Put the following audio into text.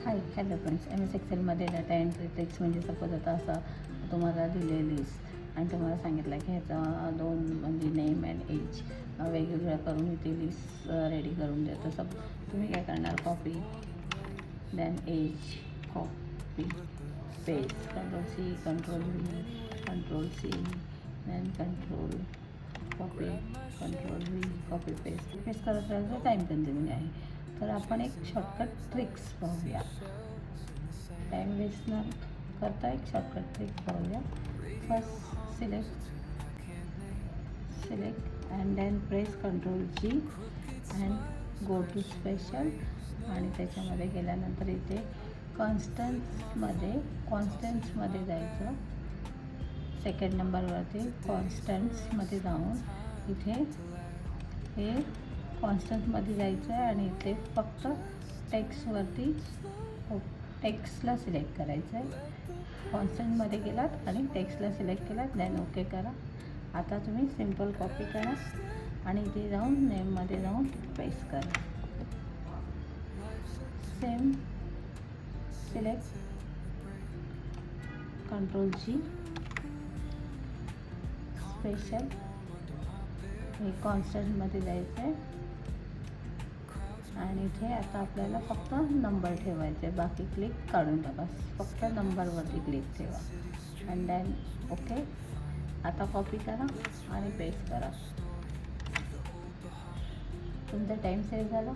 हाय hello friends, M S एक्सेलमध्ये data entry tricks म्हणजे suppose आता असं तुम्हाला दिले लिस्ट आणि तुम्हाला सांगितलं की ह्याचा दोन म्हणजे नेम अँड एज वेगवेगळ्या करून इथे लिस्ट रेडी करून द्या. तसं तुम्ही काय करणार, copy then as, copy paste, control C, control C, then control copy, control V, copy paste करत राहायचं. टाईम कन्झ्युमिंग आहे. तर आपण एक शॉर्टकट ट्रिक्स पाहूया. टाईम वेस्ट न करता एक शॉर्टकट ट्रिक पाहूया. First select and then press control G and go to special. आणि त्याच्यामध्ये गेल्यानंतर इथे कॉन्स्टंट्समध्ये जायचं. सेकंड नंबरवरती कॉन्स्टंट्समध्ये जाऊन इथे हे कॉन्स्टंटमध्ये जायचं आहे आणि इथे फक्त टेक्स्टला सिलेक्ट करायचं आहे. कॉन्स्टंटमध्ये गेलात आणि टेक्स्टला सिलेक्ट केलात, देन ओके करा. आता तुम्ही सिम्पल कॉपी करा आणि इथे जाऊन नेममध्ये जाऊन पेस्ट करा. Same select control G special. हे कॉन्स्टंटमध्ये जायचं आहे आणि इथे आता आपल्याला फक्त नंबर ठेवायचे, बाकी क्लिक काढून टाका. फक्त नंबरवरती क्लिक ठेवा अँड देन ओके. आता कॉपी करा आणि पेस्ट करा. तुमचा टाईम सेव्ह झाला.